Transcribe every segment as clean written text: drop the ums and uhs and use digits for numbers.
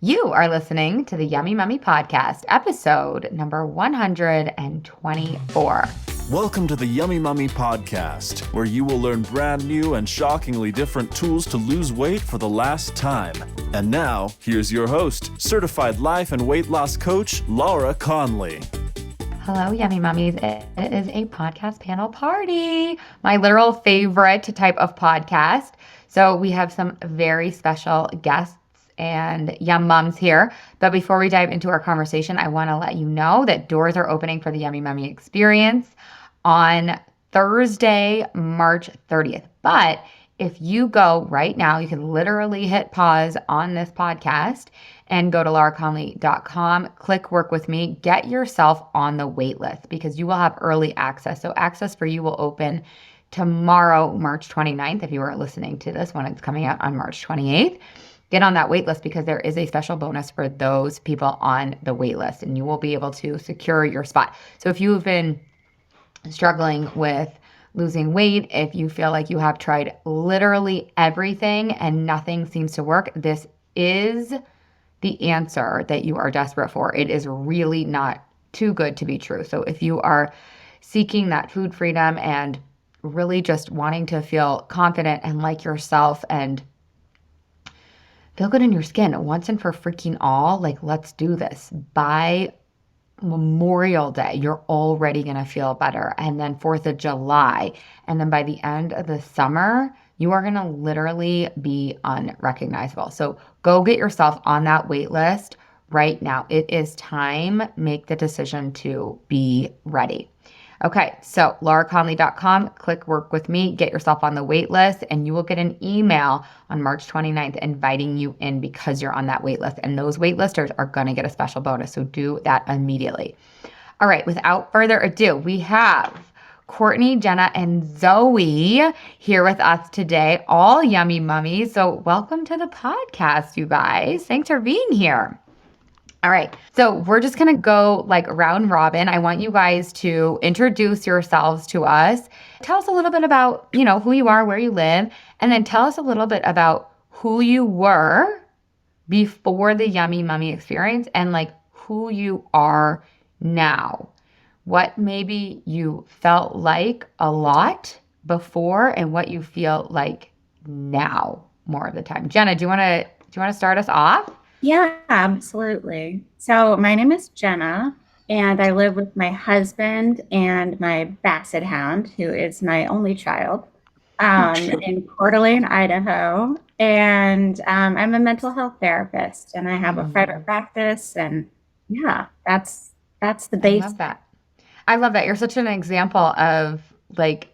You are listening to the Yummy Mummy Podcast, episode number 124. Welcome to the Yummy Mummy Podcast, where you will learn brand new and shockingly different tools to lose weight for the last time. And now, here's your host, certified life and weight loss coach, Laura Conley. Hello, Yummy Mummies. It is a podcast panel party, my literal favorite type of podcast. So we have some very special guests and yum mums here. But before we dive into our conversation, I want to let you know that doors are opening for the Yummy Mummy experience on Thursday, March 30th. But if you go right now, you can literally hit pause on this podcast and go to lauraconley.com, click work with me, get yourself on the wait list because you will have early access. So access for you will open tomorrow, March 29th, if you are listening to this when it's coming out on March 28th. Get on that wait list because there is a special bonus for those people on the wait list and you will be able to secure your spot. So if you've been struggling with losing weight, if you feel like you have tried literally everything and nothing seems to work, this is the answer that you are desperate for. It is really not too good to be true. So if you are seeking that food freedom and really just wanting to feel confident and like yourself and feel good in your skin once and for freaking all, like, let's do this. By Memorial Day, you're already going to feel better. And then 4th of July. And then by the end of the summer, you are going to literally be unrecognizable. So go get yourself on that wait list right now. It is time. Make the decision to be ready. Okay, so lauraconley.com, click work with me, get yourself on the wait list, and you will get an email on March 29th inviting you in because you're on that wait list. And those wait listers are going to get a special bonus, so do that immediately. All right, without further ado, we have Courtney, Jenna, and Zoe here with us today, all yummy mummies. So welcome to the podcast, you guys. Thanks for being here. All right, so we're just going to go like round robin. I want you guys to introduce yourselves to us. Tell us a little bit about, who you are, where you live, and then tell us a little bit about who you were before the Yummy Mummy experience and like who you are now. What maybe you felt like a lot before and what you feel like now more of the time. Jenna, do you want to start us off? Yeah, absolutely. So my name is Jenna, and I live with my husband and my basset hound, who is my only child, in Coeur d'Alene, Idaho. And I'm a mental health therapist, and I have a private practice. And yeah, that's the base. I love that. You're such an example of like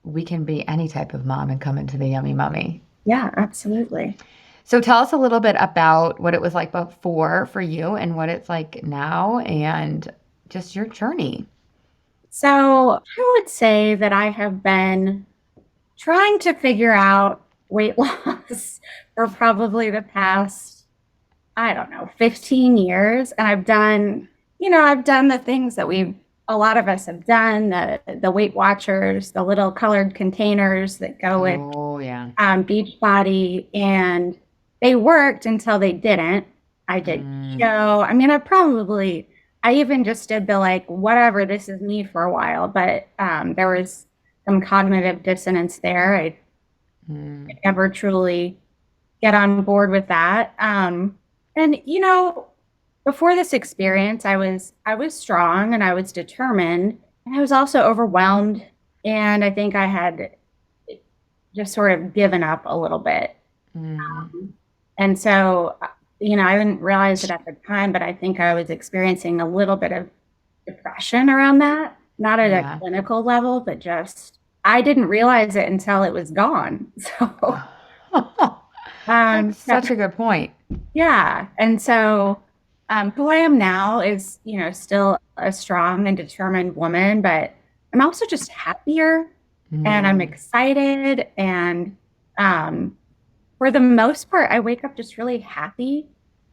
we can be any type of mom and come into the Yummy Mummy. Yeah, absolutely. So tell us a little bit about what it was like before for you and what it's like now and just your journey. So I would say that I have been trying to figure out weight loss for probably the past, 15 years. And I've done the things that a lot of us have done, the Weight Watchers, the little colored containers that go with Beachbody, and they worked until they didn't. I did keto. I even just did the like, whatever, this is me for a while, but there was some cognitive dissonance there. I never truly get on board with that. Before this experience, I was strong and I was determined, and I was also overwhelmed. And I think I had just sort of given up a little bit. And so, I didn't realize it at the time, but I think I was experiencing a little bit of depression around that, not at a clinical level, but just, I didn't realize it until it was gone. So, that's such a good point. Yeah. And so, who I am now is, still a strong and determined woman, but I'm also just happier and I'm excited. And, for the most part, I wake up just really happy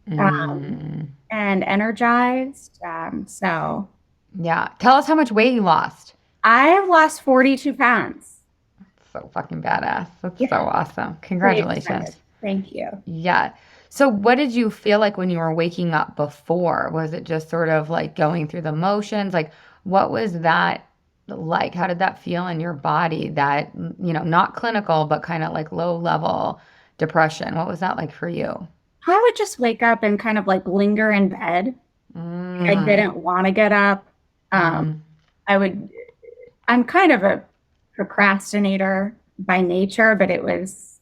and energized. So, yeah. Tell us how much weight you lost. I have lost 42 pounds. So fucking badass. That's so awesome. Congratulations. Thank you. Yeah. So what did you feel like when you were waking up before? Was it just sort of like going through the motions? Like, what was that like? How did that feel in your body? That, not clinical, but kind of like low level depression. What was that like for you? I would just wake up and kind of like linger in bed. I Mm, didn't want to get up. mm, I would, I'm kind of a procrastinator by nature, but it was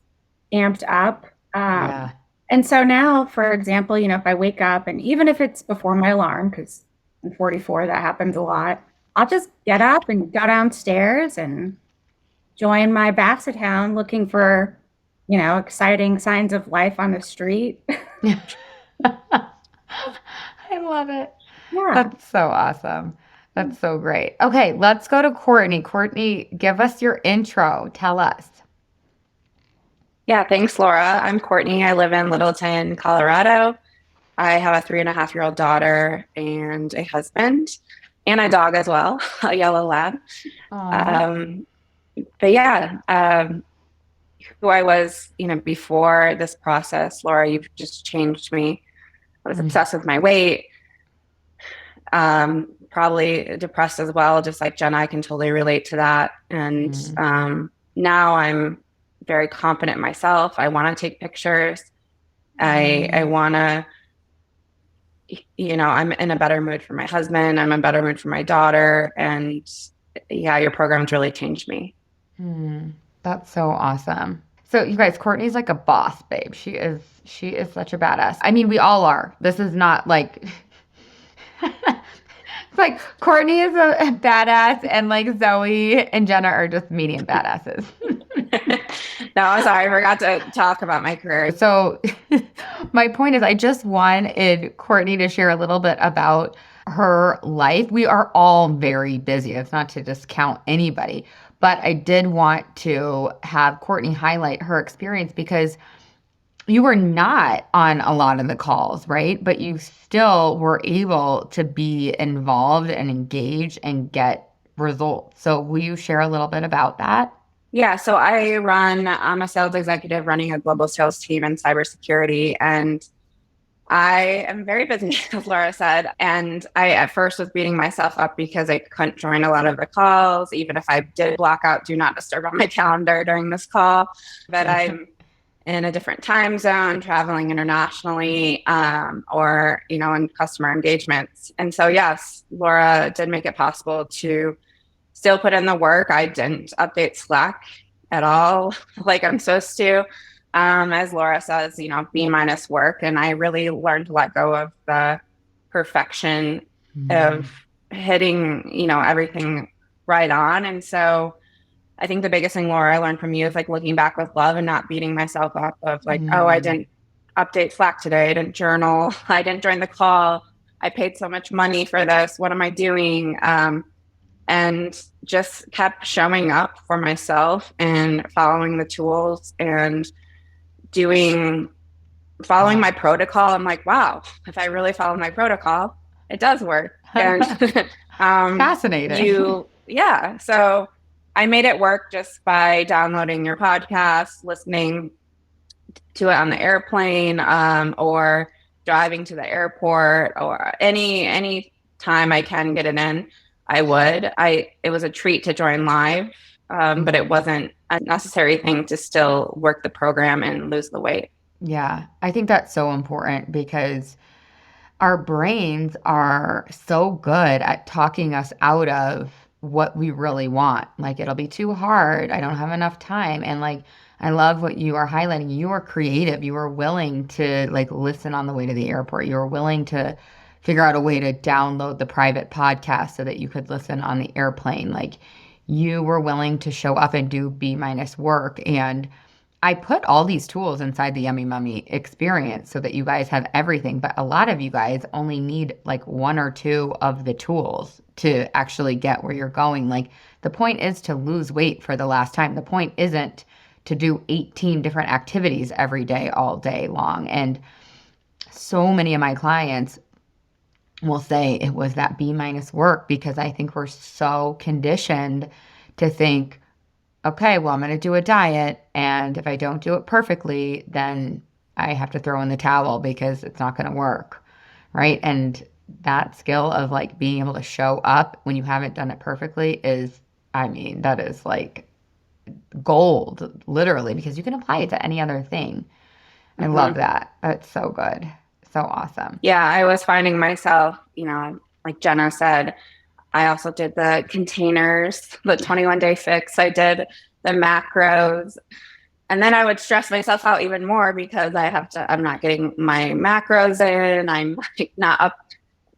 amped up. yeah. And so now, for example, if I wake up and even if it's before my alarm, because I'm 44, that happens a lot, I'll just get up and go downstairs and join my basset hound looking for, exciting signs of life on the street. I love it. Yeah. That's so awesome. That's so great. Okay, let's go to Courtney. Courtney, give us your intro. Tell us. Yeah, thanks, Laura. I'm Courtney. I live in Littleton, Colorado. I have a 3.5-year-old daughter and a husband and a dog as well, a yellow lab. Oh. Um, but yeah, who I was, before this process, Laura, you've just changed me. I was Mm, obsessed with my weight, probably depressed as well, just like Jenna, I can totally relate to that. And mm, now I'm very confident in myself. I want to take pictures. I mm. want to, I'm in a better mood for my husband. I'm in a better mood for my daughter. And yeah, your program's really changed me. Hmm. That's so awesome. So you guys, Courtney's like a boss, babe. She is such a badass. I mean, we all are. This is not like it's like Courtney is a badass and like Zoe and Jenna are just medium badasses. No, I'm sorry. I forgot to talk about my career. So my point is I just wanted Courtney to share a little bit about her life. We are all very busy. It's not to discount anybody, but I did want to have Courtney highlight her experience because you were not on a lot of the calls, right? But you still were able to be involved and engage and get results. So will you share a little bit about that? Yeah, so I'm a sales executive running a global sales team in cybersecurity. And I am very busy, as Laura said. And I at first was beating myself up because I couldn't join a lot of the calls, even if I did block out do not disturb on my calendar during this call. But I'm in a different time zone, traveling internationally, or, in customer engagements. And so, yes, Laura did make it possible to still put in the work. I didn't update Slack at all like I'm supposed to. As Laura says, B minus work. And I really learned to let go of the perfection Mm, of hitting, everything right on. And so I think the biggest thing, Laura, I learned from you is like looking back with love and not beating myself up of like, oh, I mm, didn't update Slack today. I didn't journal. I didn't join the call. I paid so much money for this. What am I doing? And just kept showing up for myself and following the tools and doing following yeah. my protocol. I'm like, wow, if I really follow my protocol, it does work. And Fascinating. yeah. So I made it work just by downloading your podcast, listening to it on the airplane, or driving to the airport, or any time I can get it in, I would. It was a treat to join live, but it wasn't a necessary thing to still work the program and lose the weight. Yeah, I think that's so important because our brains are so good at talking us out of what we really want. Like, it'll be too hard. I don't have enough time. And like, I love what you are highlighting. You are creative. You are willing to like listen on the way to the airport. You are willing to figure out a way to download the private podcast so that you could listen on the airplane. Like, you were willing to show up and do B minus work. And I put all these tools inside the Yummy Mummy experience so that you guys have everything, but a lot of you guys only need like one or two of the tools to actually get where you're going. Like the point is to lose weight for the last time. The point isn't to do 18 different activities every day, all day long. And so many of my clients will say it was that B minus work because I think we're so conditioned to think, okay, well, I'm going to do a diet. And if I don't do it perfectly, then I have to throw in the towel because it's not going to work. Right. And that skill of like being able to show up when you haven't done it perfectly is, I mean, that is like gold, literally, because you can apply it to any other thing. I love that. That's so good. So awesome. Yeah, I was finding myself, like Jenna said, I also did the containers, the 21-day fix. I did the macros. And then I would stress myself out even more because I'm not getting my macros in. I'm like not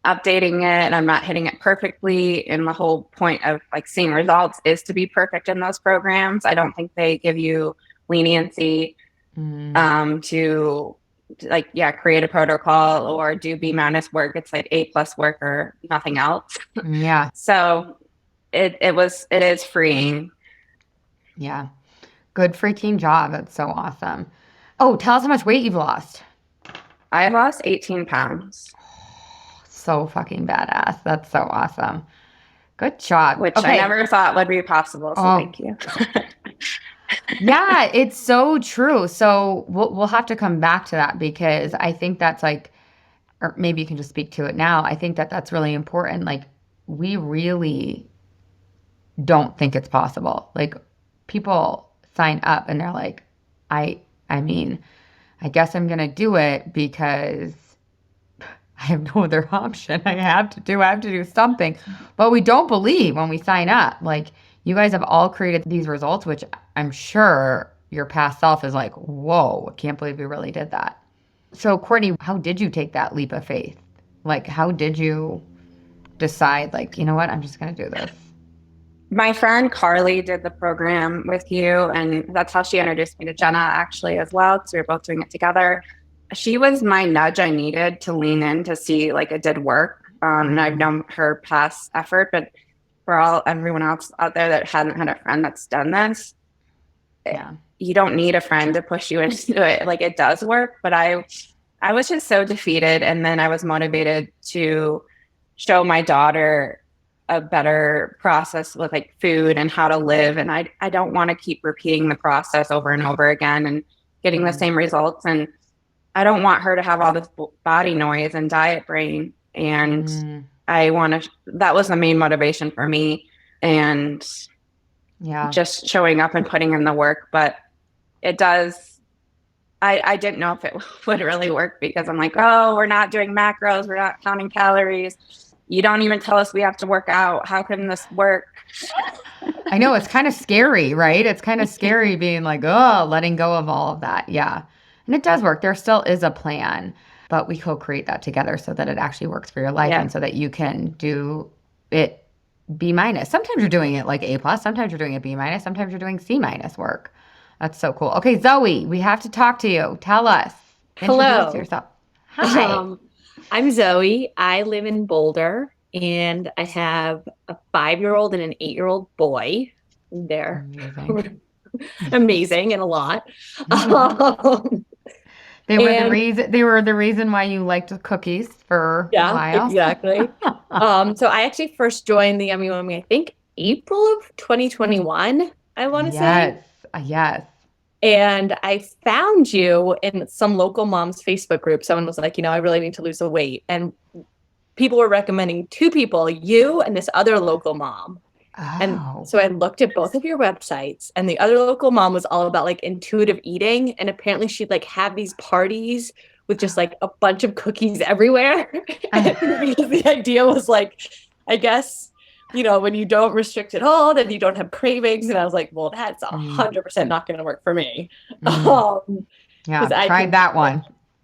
updating it. I'm not hitting it perfectly. And the whole point of like seeing results is to be perfect in those programs. I don't think they give you leniency to like, create a protocol or do B- work. It's like A+ work or nothing else. Yeah. So it is freeing. Yeah. Good freaking job. That's so awesome. Oh, tell us how much weight you've lost. I lost 18 pounds. So fucking badass. That's so awesome. Good job. Which Okay. I never thought would be possible. So thank you. Yeah, it's so true. So we'll have to come back to that because I think that's like, or maybe you can just speak to it now. I think that that's really important. Like, we really don't think it's possible. Like, people sign up and they're like, I mean, I guess I'm gonna do it because I have no other option. I have to do something. But we don't believe when we sign up. Like, you guys have all created these results, which I'm sure your past self is like, whoa, I can't believe you really did that. So, Courtney, how did you take that leap of faith? Like, how did you decide, like, you know what, I'm just going to do this? My friend Carly did the program with you, and that's how she introduced me to Jenna actually as well, because we were both doing it together. She was my nudge I needed to lean in to see like it did work. And I've known her past effort, but for everyone else out there that hadn't had a friend that's done this, you don't need a friend to push you into it. Like, it does work, but I was just so defeated, and then I was motivated to show my daughter a better process with like food and how to live. And I don't want to keep repeating the process over and over again and getting the same results. And I don't want her to have all this body noise and diet brain. And that was the main motivation for me. And just showing up and putting in the work. But it does, I didn't know if it would really work because I'm like, oh, we're not doing macros. We're not counting calories. You don't even tell us we have to work out. How can this work? I know, it's kind of scary, right? It's kind of scary being like, oh, letting go of all of that. Yeah. And it does work. There still is a plan, but we co-create that together so that it actually works for your life and so that you can do it B-. Sometimes you're doing it like A+, sometimes you're doing it B-, sometimes you're doing C- work. That's so cool. Okay, Zoe, we have to talk to you. Tell us. Hello. Introduce yourself. Hi. I'm Zoe. I live in Boulder, and I have a 5-year-old and an 8-year-old boy. They're amazing and a lot. They were the reason why you liked cookies for a while. Exactly. So I actually first joined the Yummy Mummy, I think April of 2021, I want to say. Yes. And I found you in some local mom's Facebook group. Someone was like, I really need to lose the weight. And people were recommending 2 people, you and this other local mom. Oh. And so I looked at both of your websites, and the other local mom was all about like intuitive eating. And apparently she'd like have these parties with just like a bunch of cookies everywhere. Because the idea was like, I guess, when you don't restrict at all, then you don't have cravings. And I was like, well, that's 100% not going to work for me. I tried that one.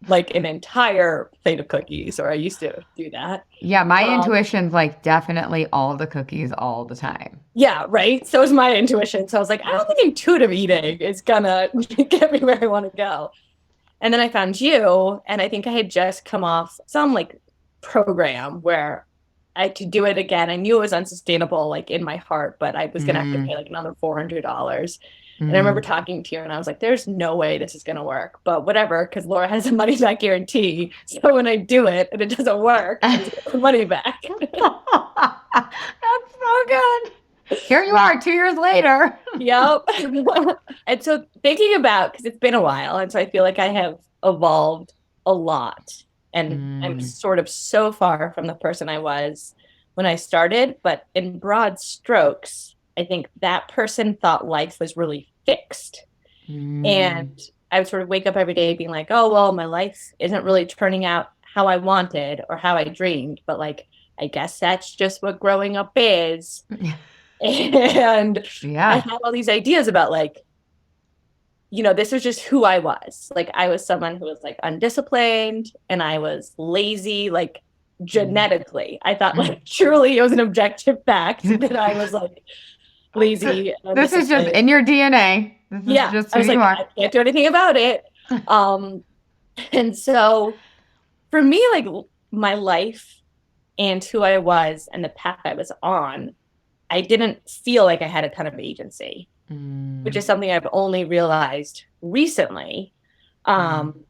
Like an entire plate of cookies, or I used to do that. Yeah, my intuition's like definitely all the cookies all the time. Yeah, right? So is my intuition. So I was like, I don't think intuitive eating is gonna get me where I want to go. And then I found you, and I think I had just come off some like program where I had to do it again. I knew it was unsustainable, like in my heart, but I was gonna have to pay like another $400. And I remember talking to you, and I was like, there's no way this is going to work, but whatever, because Laura has a money back guarantee. So when I do it and it doesn't work, I get the money back. That's so good. Here you are 2 years later. Yep. And so thinking about, because it's been a while, and so I feel like I have evolved a lot. And I'm sort of so far from the person I was when I started, but in broad strokes, I think that person thought life was really fixed. And I would sort of wake up every day being like, oh, well, my life isn't really turning out how I wanted or how I dreamed, but like, I guess that's just what growing up is. And I Yeah. had all these ideas about like, this was just who I was. Like I was someone who was like undisciplined and I was lazy, like genetically. I thought like truly it was an objective fact that I was like lazy. And This is just undisciplined. in your DNA. This is Yeah. just I was who like, you are. I can't do anything about it. And so for me, like my life and who I was and the path I was on, I didn't feel like I had a ton of agency, which is something I've only realized recently. And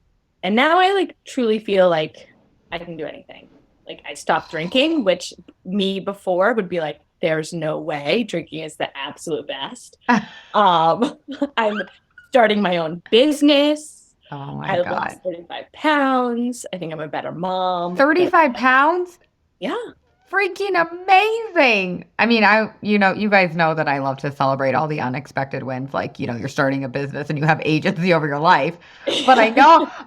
now I like truly feel like I can do anything. Like I stopped drinking, which me before would be like, there's no way drinking is the absolute best. I'm starting my own business. Oh my I God. lost 35 pounds. I think I'm a better mom. 35 pounds? Yeah. Freaking amazing. I mean, you guys know that I love to celebrate all the unexpected wins. Like, you're starting a business and you have agency over your life. But I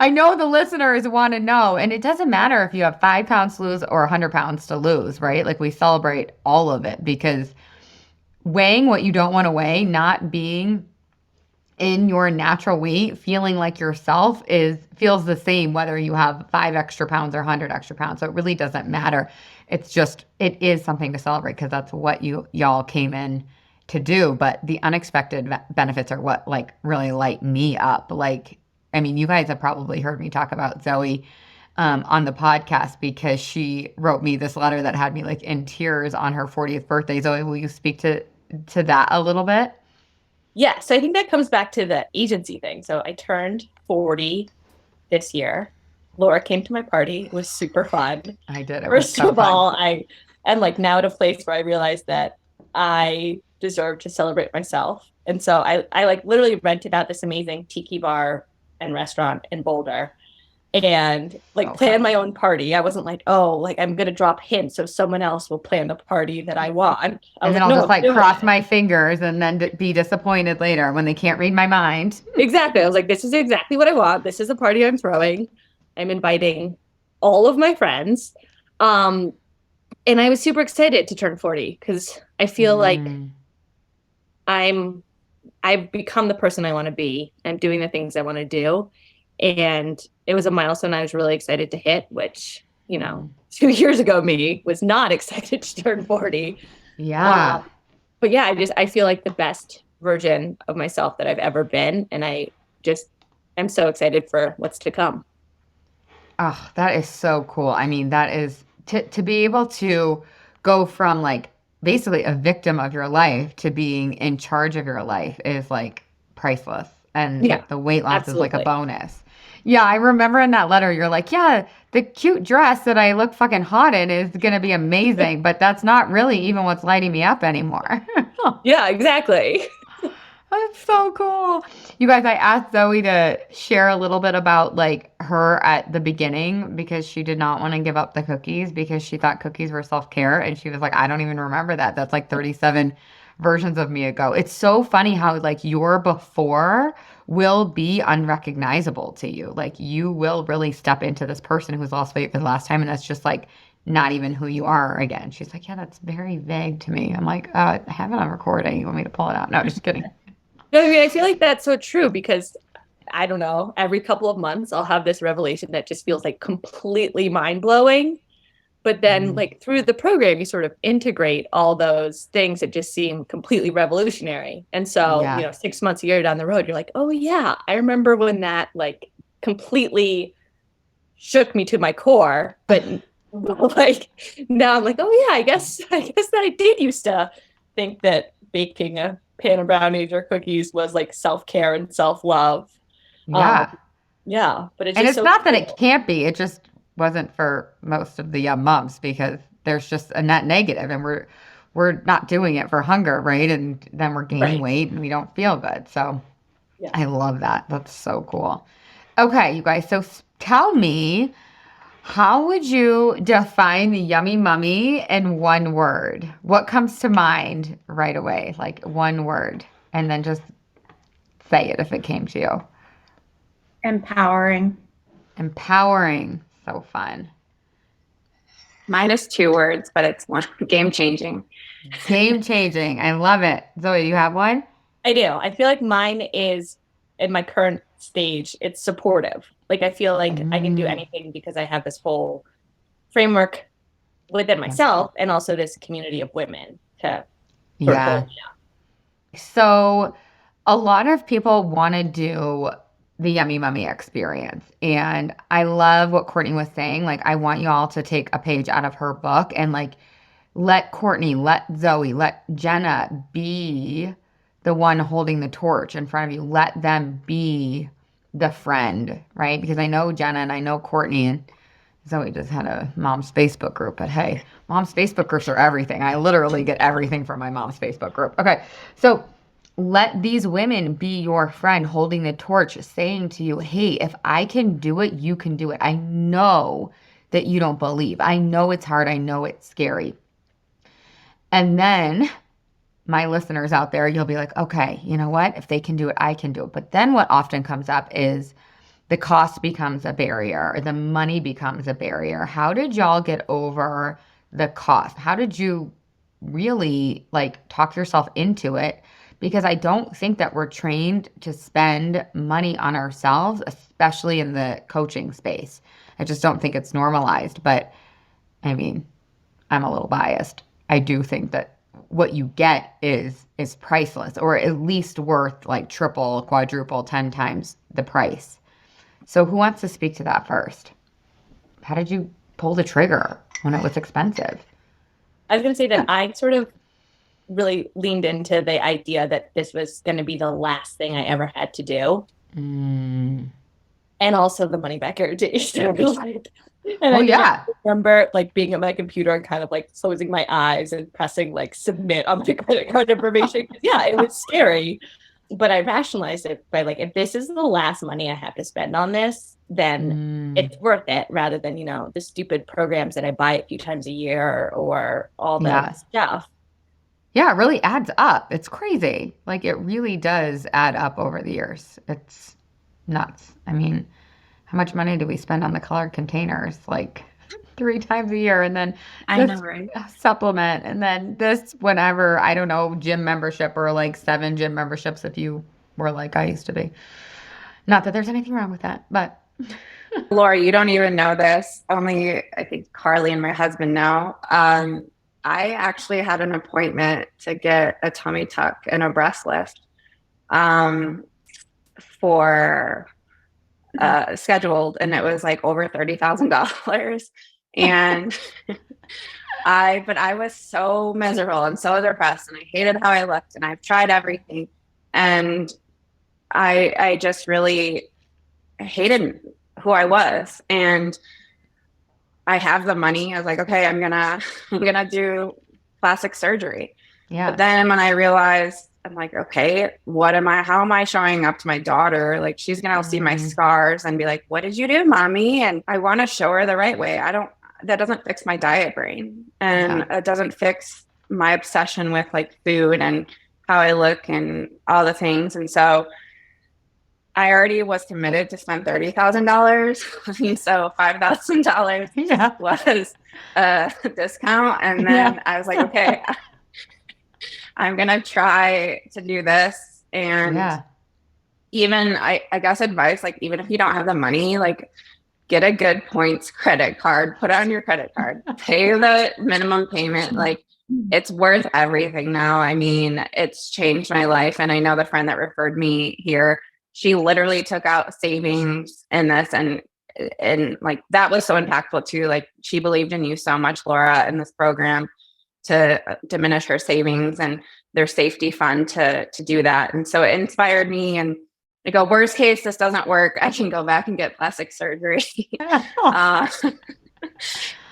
know the listeners want to know, and it doesn't matter if you have 5 pounds to lose or 100 pounds to lose, right? Like we celebrate all of it because weighing what you don't want to weigh, not being in your natural weight, feeling like yourself feels the same whether you have 5 extra pounds or 100 extra pounds. So it really doesn't matter. It is something to celebrate because that's what y'all came in to do. But the unexpected benefits are what like really light me up. Like, I mean, you guys have probably heard me talk about Zoe on the podcast because she wrote me this letter that had me like in tears on her 40th birthday. Zoe, will you speak to that a little bit? Yeah, so I think that comes back to the agency thing. So I turned 40 this year. Laura came to my party. It was super fun. I did. First of all, I am like now at a place where I realized that I deserve to celebrate myself. And so I like literally rented out this amazing tiki bar and restaurant in Boulder and like planned my own party. I wasn't like, oh, like I'm going to drop hints so someone else will plan the party that I want. And then I'll just like cross my fingers and then be disappointed later when they can't read my mind. Exactly. I was like, this is exactly what I want. This is a party I'm throwing. I'm inviting all of my friends. And I was super excited to turn 40 because I feel like I've become the person I want to be. I'm doing the things I want to do. And it was a milestone I was really excited to hit, which, 2 years ago, me was not excited to turn 40. Yeah. But yeah, I feel like the best version of myself that I've ever been. And I'm so excited for what's to come. Oh, that is so cool. I mean, that is to be able to go from like basically a victim of your life to being in charge of your life is like priceless. And the weight loss is like a bonus. Yeah, I remember in that letter, you're like, yeah, the cute dress that I look fucking hot in is going to be amazing, but that's not really even what's lighting me up anymore. Yeah, exactly. That's so cool. You guys, I asked Zoe to share a little bit about like her at the beginning because she did not want to give up the cookies because she thought cookies were self-care. And she was like, I don't even remember that. That's like 37 versions of me ago. It's so funny how like your before will be unrecognizable to you. Like you will really step into this person who's lost weight for the last time. And that's just like not even who you are again. She's like, yeah, that's very vague to me. I'm like, I have it on recording. You want me to pull it out? No, just kidding. No, I mean, I feel like that's so true because I don't know, every couple of months I'll have this revelation that just feels like completely mind-blowing. But then like through the program, you sort of integrate all those things that just seem completely revolutionary. And so, 6 months, a year down the road, you're like, oh yeah, I remember when that like completely shook me to my core. But like now I'm like, oh yeah, I guess that I did used to think that baking a pan of brownies or cookies was like self-care and self-love. Yeah. But it's and just it's so not cool. that it can't be. It just wasn't for most of the moms because there's just a net negative, and we're not doing it for hunger, right? And then we're gaining Right. weight and we don't feel good. So Yeah. I love that. That's so cool. Okay, you guys. So tell me, how would you define the yummy mummy in one word? What comes to mind right away? Like one word. And then just say it if it came to you. Empowering. Empowering. So fun. Mine is 2 words, but it's one game changing. Game changing. I love it. Zoe, you have one? I do. I feel like mine is in my current stage, it's supportive. Like I feel like I can do anything because I have this whole framework within myself and also this community of women to sort of hold me up. So a lot of people want to do the Yummy Mummy experience. And I love what Courtney was saying. Like, I want you all to take a page out of her book and like let Courtney, let Zoe, let Jenna be the one holding the torch in front of you. Let them be the friend, right? Because I know Jenna and I know Courtney and Zoe just had a mom's Facebook group, but hey, mom's Facebook groups are everything. I literally get everything from my mom's Facebook group. Okay, so let these women be your friend holding the torch, saying to you, hey, if I can do it, you can do it. I know that you don't believe. I know it's hard. I know it's scary. And then my listeners out there, you'll be like, okay, you know what? If they can do it, I can do it. But then what often comes up is the cost becomes a barrier or the money becomes a barrier. How did y'all get over the cost? How did you really like talk yourself into it? Because I don't think that we're trained to spend money on ourselves, especially in the coaching space. I just don't think it's normalized. But I mean, I'm a little biased. I do think that what you get is priceless, or at least worth like triple, quadruple, 10 times the price. So who wants to speak to that first? How did you pull the trigger when it was expensive? I was going to say that I sort of really leaned into the idea that this was going to be the last thing I ever had to do. And also the money back guarantee. I remember like being at my computer and kind of like closing my eyes and pressing like submit on my credit card information. Yeah, it was scary. But I rationalized it by like, if this is the last money I have to spend on this, then it's worth it rather than, you know, the stupid programs that I buy a few times a year or all that stuff. Yeah, it really adds up. It's crazy. Like it really does add up over the years. It's nuts. I mean, how much money do we spend on the colored containers? Like 3 times a year, and then I know, right? Supplement, and then this whenever, I don't know, gym membership or like 7 gym memberships if you were like I used to be. Not that there's anything wrong with that, but Laura, you don't even know this. Only I think Carly and my husband know. I actually had an appointment to get a tummy tuck and a breast lift for scheduled, and it was like over $30,000. And I was so miserable and so depressed, and I hated how I looked, and I've tried everything, and I just really hated who I was. And I have the money. I was like, okay, I'm gonna do plastic surgery. yeah. But then when I realized, I'm like, okay, how am I showing up to my daughter? Like, she's gonna see my scars and be like, what did you do, mommy? And I want to show her the right way. That doesn't fix my diet brain, and it doesn't fix my obsession with like food and how I look and all the things. And so I already was committed to spend $30,000. So $5,000 was a discount. And then I was like, okay, I'm going to try to do this. And even I guess advice, like, even if you don't have the money, like, get a good points credit card, put it on your credit card, pay the minimum payment. Like, it's worth everything now. I mean, it's changed my life. And I know the friend that referred me here, she literally took out savings in this, and like, that was so impactful too. Like, she believed in you so much, Laura, in this program, to diminish her savings and their safety fund to do that. And so it inspired me, and I go, worst case, this doesn't work, I can go back and get plastic surgery. But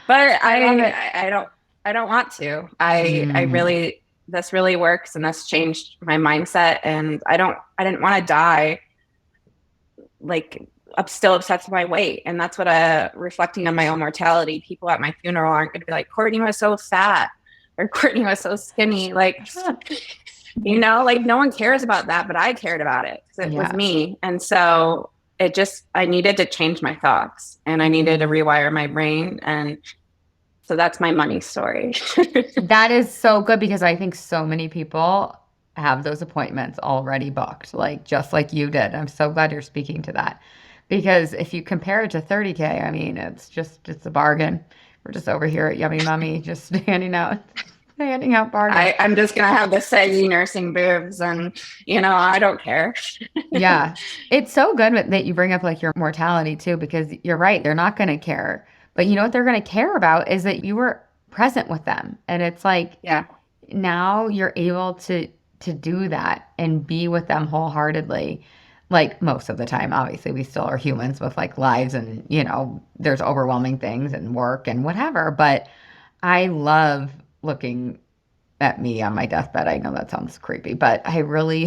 I I don't want to. I really, this really works, and this changed my mindset. And I didn't want to die like still obsessed with my weight. And that's what reflecting on my own mortality, people at my funeral aren't going to be like, Courtney was so fat or Courtney was so skinny. Like, you know, like no one cares about that, but I cared about it because it was me. And so I needed to change my thoughts and I needed to rewire my brain. And so that's my money story. That is so good because I think so many people have those appointments already booked, like just like you did. I'm so glad you're speaking to that because if you compare it to 30K, I mean, it's a bargain. We're just over here at Yummy Mummy, just handing out bargains. I'm just going to have the saggy nursing boobs and, you know, I don't care. Yeah. It's so good that you bring up like your mortality too, because you're right. They're not going to care. But you know what they're going to care about is that you were present with them. And it's like, now you're able to do that and be with them wholeheartedly. Like most of the time, obviously, we still are humans with like lives and, you know, there's overwhelming things and work and whatever. But I love looking at me on my deathbed. I know that sounds creepy, but I really,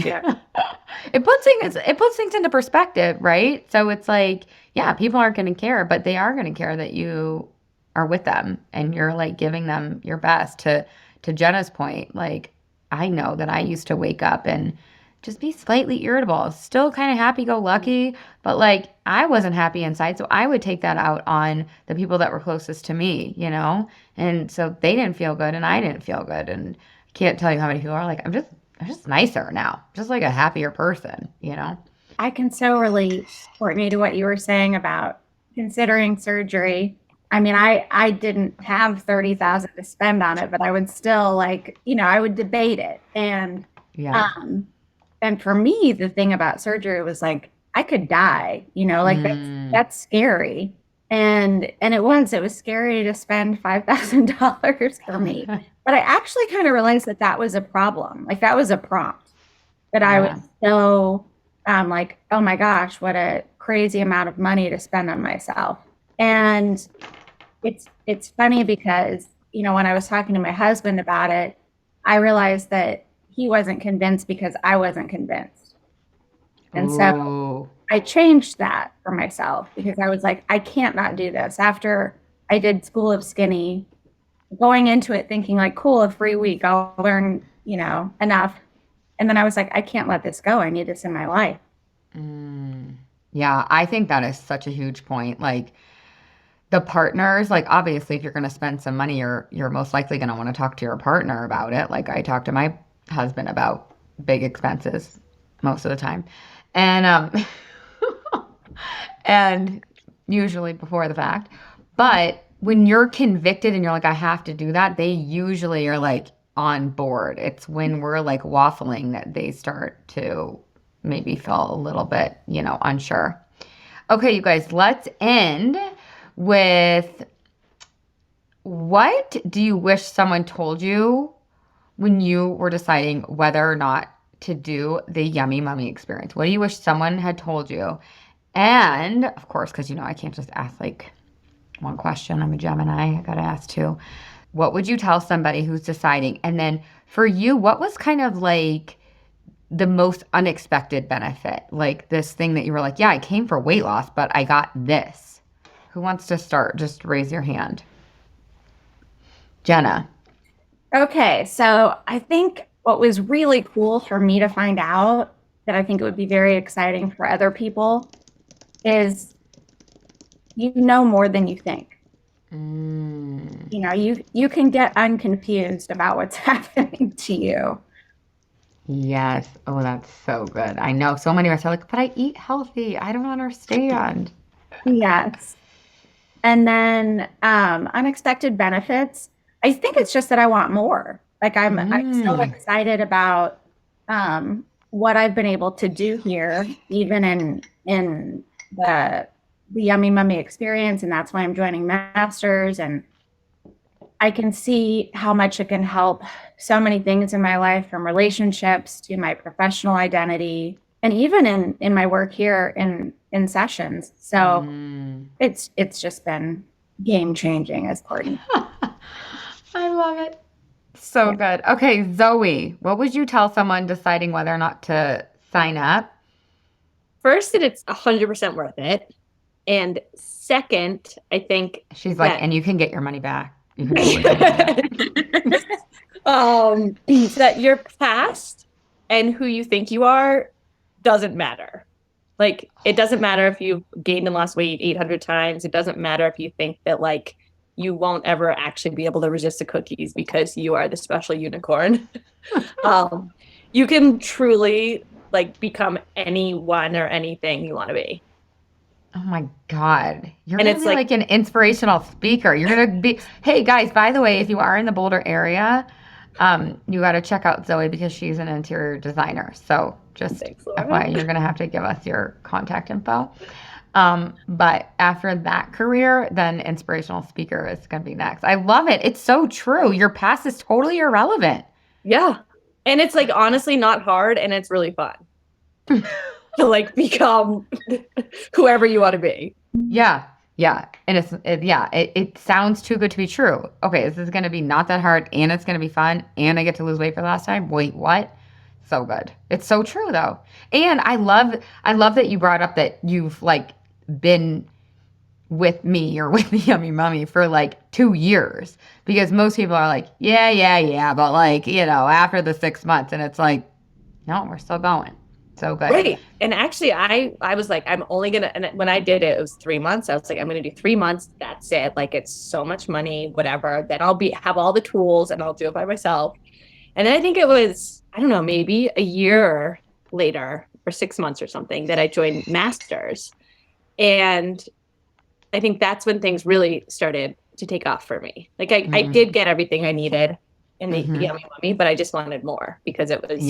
it puts things into perspective, right? So it's like, yeah, people aren't going to care, but they are going to care that you are with them and you're like giving them your best. To Jenna's point, like I know that I used to wake up and just be slightly irritable, still kind of happy-go-lucky, but like I wasn't happy inside, so I would take that out on the people that were closest to me, you know? And so they didn't feel good and I didn't feel good. And I can't tell you how many people are like, I'm just nicer now, just like a happier person, you know? I can so relate, Courtney, to what you were saying about considering surgery. I mean, I didn't have 30,000 to spend on it, but I would still like, you know, I would debate it. And and for me, the thing about surgery was like I could die, you know, like that's scary. And it was scary to spend $5,000 for me. But I actually kind of realized that was a problem. Like that was a prompt that I was so like, oh my gosh, what a crazy amount of money to spend on myself. And it's funny because, you know, when I was talking to my husband about it, I realized that he wasn't convinced because I wasn't convinced. And so I changed that for myself because I was like, I can't not do this. After I did School of Skinny, going into it thinking like, cool, a free week, I'll learn, you know, enough. And then I was like, I can't let this go. I need this in my life. Yeah, I think that is such a huge point. Like the partners, like obviously if you're going to spend some money, you're most likely going to want to talk to your partner about it. Like I talk to my husband about big expenses most of the time. And and usually before the fact. But when you're convicted and you're like, I have to do that, they usually are like on board. It's when we're like waffling that they start to maybe feel a little bit, you know, unsure. Okay, you guys, let's end with what do you wish someone told you when you were deciding whether or not to do the Yummy Mummy experience? What do you wish someone had told you? And of course, because you know I can't just ask like one question. I'm a Gemini. I gotta ask two. What would you tell somebody who's deciding? And then for you, what was kind of like the most unexpected benefit? Like this thing that you were like, yeah, I came for weight loss, but I got this. Who wants to start? Just raise your hand. Jenna. Okay, so I think what was really cool for me to find out that I think it would be very exciting for other people is you know more than you think. You know, you can get unconfused about what's happening to you. Yes. Oh, that's so good. I know so many of us are like, but I eat healthy. I don't understand. Yes. And then unexpected benefits. I think it's just that I want more. Like I'm so excited about what I've been able to do here, even in the Yummy Mummy experience, and that's why I'm joining Masters. And I can see how much it can help so many things in my life, from relationships to my professional identity, and even in my work here in sessions. So it's just been game changing, as Courtney. I love it. So good. Okay, Zoe, what would you tell someone deciding whether or not to sign up? First, that it's 100% worth it. And second, I think She's like, that and you can get your money back. You can totally get your money back. that your past and who you think you are doesn't matter. Like, it doesn't matter if you've gained and lost weight 800 times. It doesn't matter if you think that, like, you won't ever actually be able to resist the cookies because you are the special unicorn. You can truly, like, become anyone or anything you want to be. Oh my God. You're And going to it's be like an inspirational speaker. You're going to be, hey guys, by the way, if you are in the Boulder area, you got to check out Zoe because she's an interior designer. So just Thanks, Laura. FYI, you're going to have to give us your contact info. But after that career, then inspirational speaker is going to be next. I love it. It's so true. Your past is totally irrelevant. Yeah. And it's, like, honestly not hard, and it's really fun to, like, become whoever you want to be. Yeah. Yeah. And it sounds too good to be true. Okay, this is going to be not that hard, and it's going to be fun, and I get to lose weight for the last time. Wait, what? So good. It's so true though. And I love that you brought up that you've, like, been with me or with the Yummy Mummy for like 2 years, because most people are like, yeah, but, like, after the 6 months, and it's like, no, we're still going. So good. Right. And actually, I was like, I'm only going to, and when I did it, it was 3 months. I was like, I'm going to do 3 months. That's it. Like, it's so much money, whatever. Then I'll have all the tools and I'll do it by myself. And then I think it was, I don't know, maybe a year later or 6 months or something that I joined Masters. And I think that's when things really started to take off for me. Like, I did get everything I needed in the Yummy Mummy, but I just wanted more because it was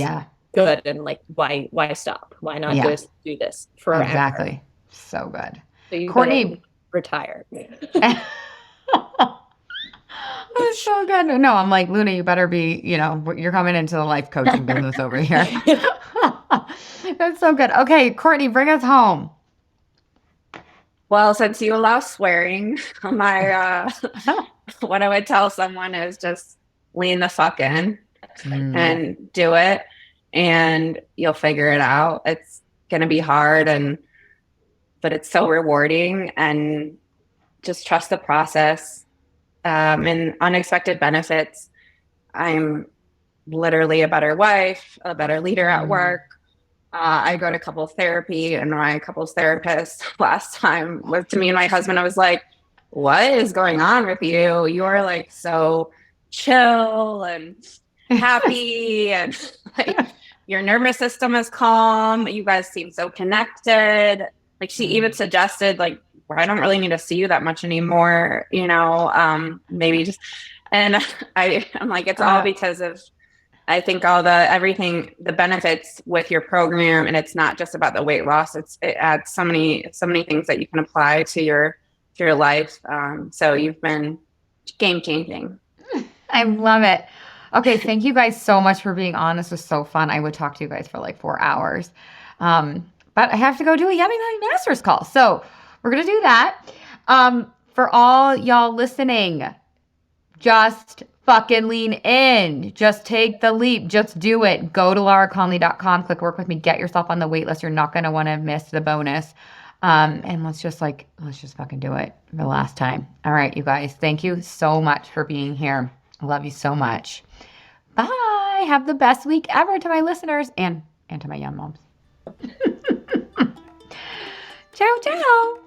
good. And, like, why stop? Why not just do this forever? Exactly. So good. So you Courtney, retire. That's so good. No, I'm like, Luna, you better be, you're coming into the life coaching business over here. That's so good. Okay, Courtney, bring us home. Well, since you allow swearing, my what I would tell someone is just lean the fuck in and do it, and you'll figure it out. It's gonna be hard, but it's so rewarding, and just trust the process. And unexpected benefits. I'm literally a better wife, a better leader at work. I go to couples therapy, and my couples therapist last time was to me and my husband. I was like, what is going on with you? You are, like, so chill and happy and, like, your nervous system is calm. You guys seem so connected. Like, she even suggested, like, I don't really need to see you that much anymore, maybe just, and I'm like, it's all because of, I think everything, the benefits with your program, and it's not just about the weight loss. It adds so many things that you can apply to your life. So you've been game changing. I love it. Okay. Thank you guys so much for being on. This was so fun. I would talk to you guys for like 4 hours. But I have to go do a Yummy Mummy Masters call. So we're going to do that. For all y'all listening, just fucking lean in. Just take the leap. Just do it. Go to lauraconley.com, click work with me, get yourself on the wait list. You're not going to want to miss the bonus. And let's just fucking do it for the last time. All right, you guys, thank you so much for being here. I love you so much. Bye. Have the best week ever to my listeners and to my young moms. Ciao, ciao.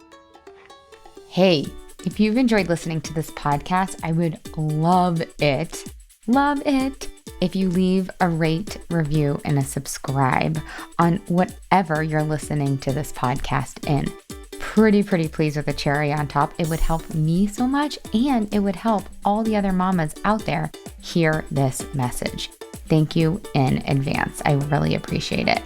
Hey, if you've enjoyed listening to this podcast, I would love it if you leave a rate, review, and a subscribe on whatever you're listening to this podcast in. Pretty please with a cherry on top. It would help me so much, and it would help all the other mamas out there hear this message. Thank you in advance. I really appreciate it.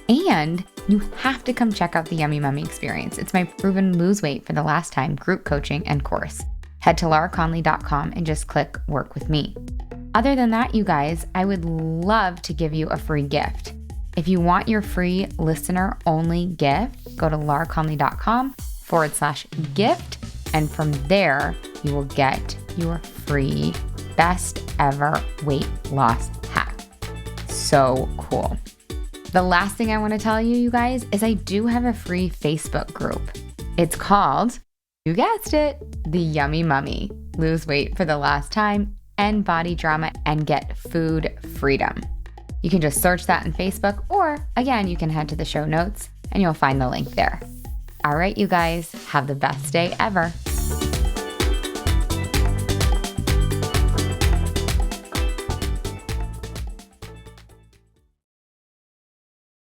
And you have to come check out the Yummy Mummy experience. It's my proven lose weight for the last time group coaching and course. Head to lauraconley.com and just click work with me. Other than that, you guys, I would love to give you a free gift. If you want your free listener only gift, go to lauraconley.com/gift. And from there, you will get your free best ever weight loss hack. So cool. The last thing I want to tell you, you guys, is I do have a free Facebook group. It's called, you guessed it, the Yummy Mummy. Lose weight for the last time, end body drama, and get food freedom. You can just search that in Facebook, or again, you can head to the show notes and you'll find the link there. All right, you guys, have the best day ever.